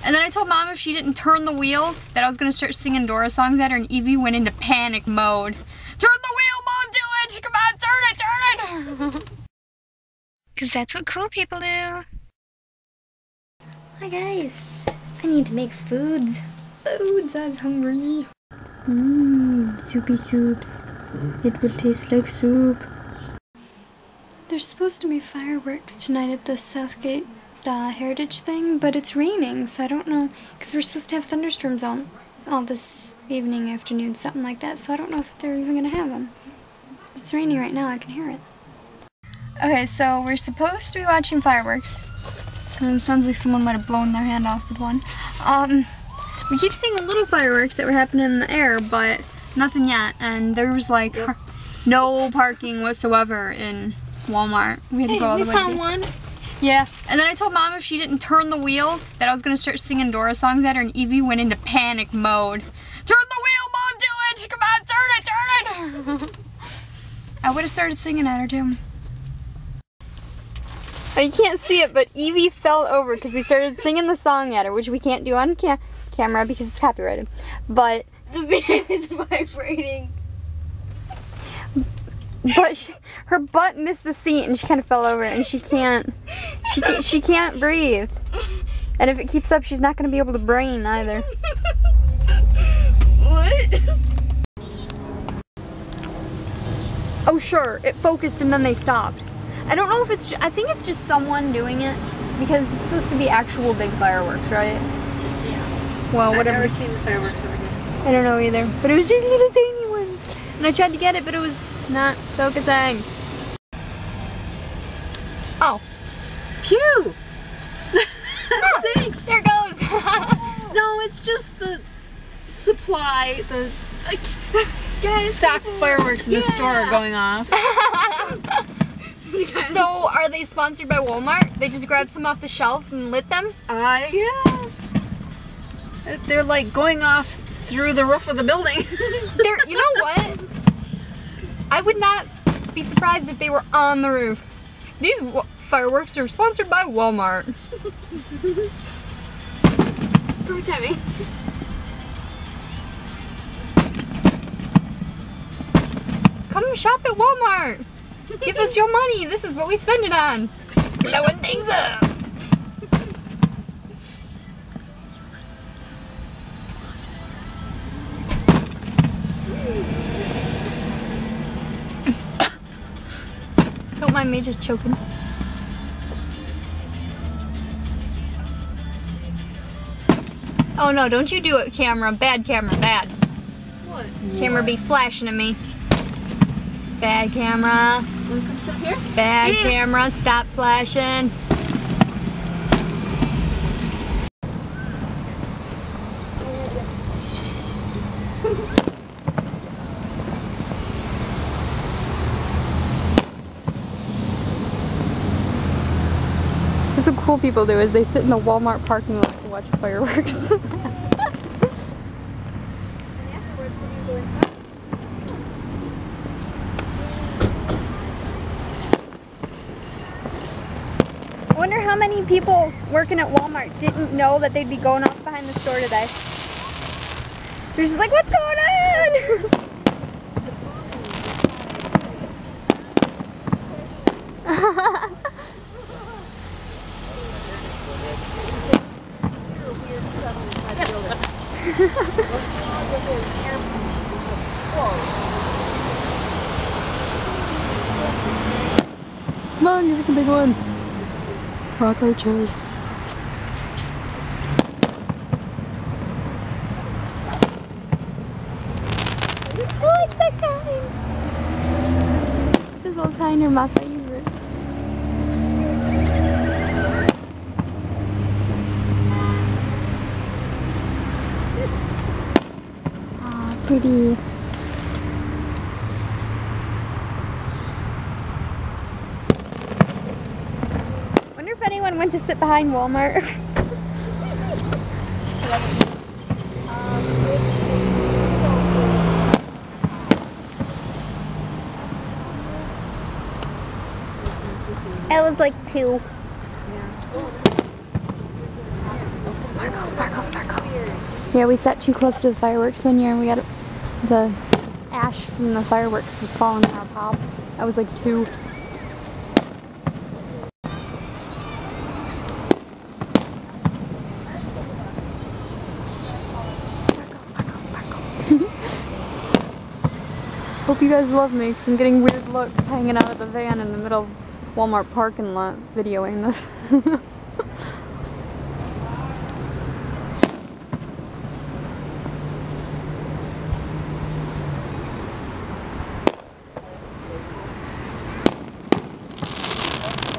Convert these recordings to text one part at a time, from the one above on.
And then I told Mom if she didn't turn the wheel, that I was gonna start singing Dora songs at her, and Evie went into panic mode. Turn the wheel, Mom, do it! Come on, turn it! Cause that's what cool people do. Hi guys, I need to make foods. I'm hungry. Soupy soups. It will taste like soup. There's supposed to be fireworks tonight at the Southgate Heritage thing, but it's raining, so I don't know, because we're supposed to have thunderstorms on all this evening, afternoon, something like that, so I don't know if they're even going to have them. It's raining right now, I can hear it. Okay, so we're supposed to be watching fireworks. And it sounds like someone might have blown their hand off with one. We keep seeing little fireworks that were happening in the air, but nothing yet, and there was like no parking whatsoever in Walmart. We had to go all the way. We found one. Yeah, and then I told Mom if she didn't turn the wheel, that I was gonna start singing Dora songs at her, and Evie went into panic mode. Turn the wheel, Mom, do it! Come on, turn it! I would have started singing at her too. Oh, you can't see it, but Evie fell over because we started singing the song at her, which we can't do on camera because it's copyrighted. But the vision is vibrating. But her butt missed the seat and she kind of fell over, and she can't breathe. And if it keeps up, she's not going to be able to brain either. What? Oh sure, it focused and then they stopped. I don't know if it's, I think it's just someone doing it, because it's supposed to be actual big fireworks, right? Yeah. Well, whatever. I've never seen the fireworks over here. I don't know either, but it was just little tiny ones. And I tried to get it, but it was not focusing. Oh. Phew! That stinks! There it goes! No, it's just the supply, the Guys, stock fireworks in the store going off. So, are they sponsored by Walmart? They just grabbed some off the shelf and lit them? Yes. They're like going off through the roof of the building. You know what? I would not be surprised if they were on the roof. These fireworks are sponsored by Walmart. Perfect timing. Come shop at Walmart. Give us your money. This is what we spend it on. Blowing things up. Don't mind me just choking. Oh no, don't you do it, camera. Bad camera, bad. What? Camera be flashing at me. Bad camera. Wanna come sit here? Bad camera, stop flashing. That's what cool people do, is they sit in the Walmart parking lot to watch fireworks. I wonder how many people working at Walmart didn't know that they'd be going off behind the store today. They're just like, what's going on? Come on, give us a big one. Rock our chests. I like that kind. Sizzle kind are my favorite. Ah, pretty. If anyone went to sit behind Walmart. It was like 2. I'll Sparkle, sparkle, sparkle. Yeah, we sat too close to the fireworks one year and we got the ash from the fireworks was falling in our pop. I was like 2. Sparkle, sparkle, sparkle. Hope you guys love me because I'm getting weird looks hanging out of the van in the middle of Walmart parking lot videoing this.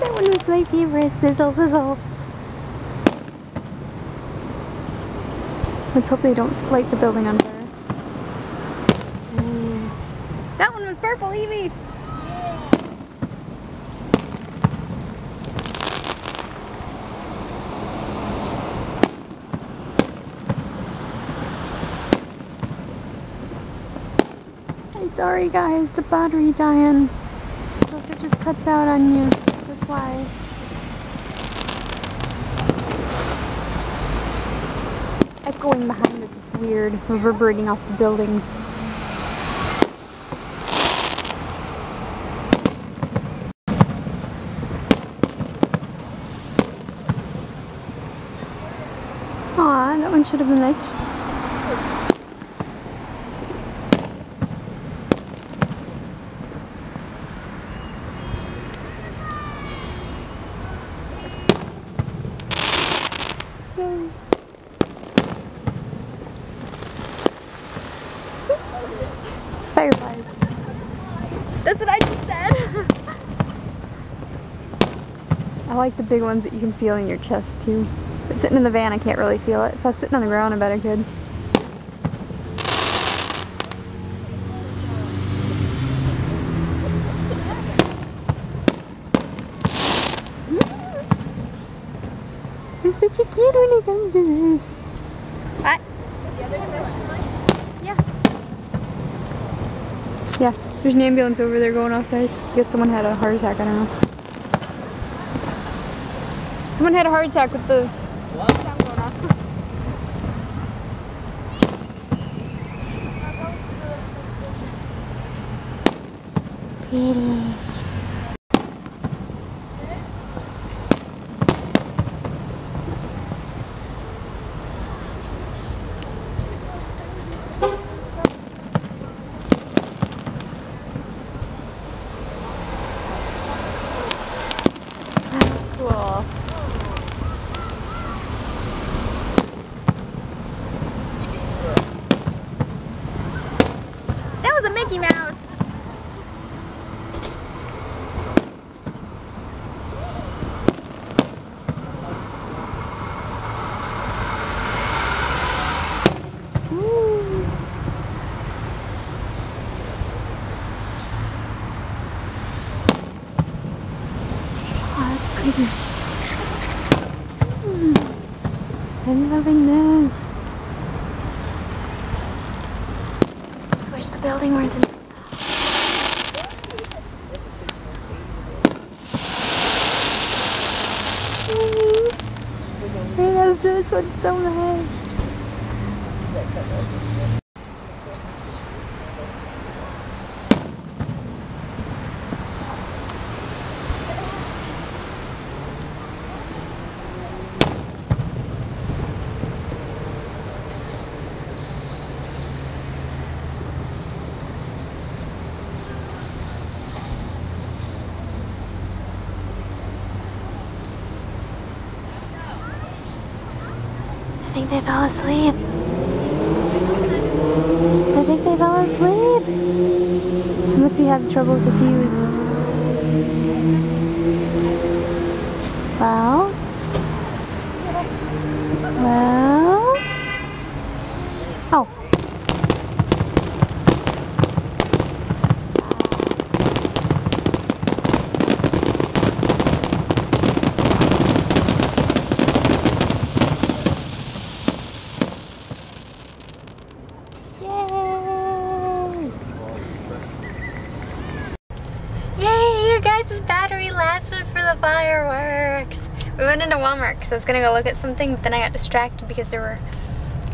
That one was my favorite. Sizzle, sizzle. Let's hope they don't light the building on fire. Ooh. That one was purple, Evie. Hey, sorry guys, the battery dying. So if it just cuts out on you, that's why. It's echoing behind us, it's weird, reverberating off the buildings. Aw, that one should have been lit. Yay. Fireflies. That's what I just said. I like the big ones that you can feel in your chest too. But sitting in the van I can't really feel it. If I was sitting on the ground I bet I could. I'm such a kid when it comes to this. What? Yeah. Yeah, there's an ambulance over there going off, guys. I guess someone had a heart attack, I don't know. Someone had a heart attack with the sound going off. Pretty. That's cool. That was a Mickey Mouse. Ooh. Oh, that's pretty. I'm loving this. Just wish the building weren't in. I love this one so much. I think they fell asleep. I think they fell asleep. Unless we have trouble with the fuse. Well? Well? Oh. Yay! Your guys' battery lasted for the fireworks. We went into Walmart because I was gonna go look at something, but then I got distracted because there were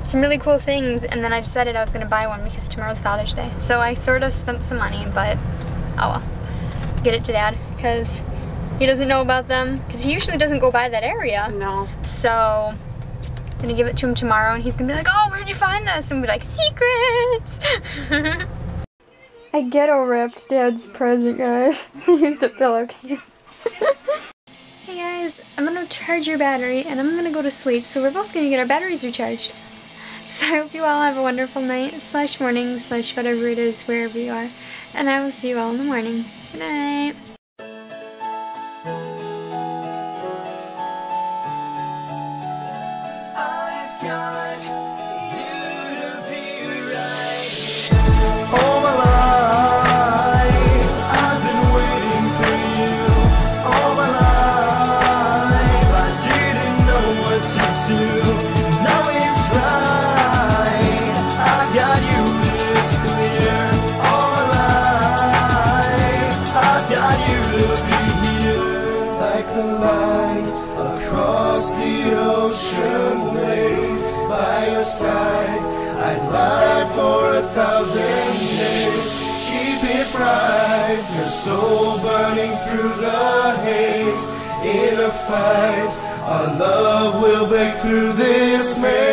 some really cool things, and then I decided I was gonna buy one because tomorrow's Father's Day. So I sort of spent some money, but oh well. Get it to Dad because he doesn't know about them because he usually doesn't go by that area. No. So I'm gonna give it to him tomorrow, and he's gonna be like, "Oh, where'd you find this?" And be like, "Secrets." I ghetto wrapped Dad's present, guys. He used a pillowcase. Hey guys, I'm gonna charge your battery and I'm gonna go to sleep, so we're both gonna get our batteries recharged. So I hope you all have a wonderful night, / morning, / whatever it is, wherever you are. And I will see you all in the morning. Good night. Across the ocean waves by your side, I'd lie for 1,000 days. Keep it bright, your soul burning through the haze. In a fight, our love will break through this maze.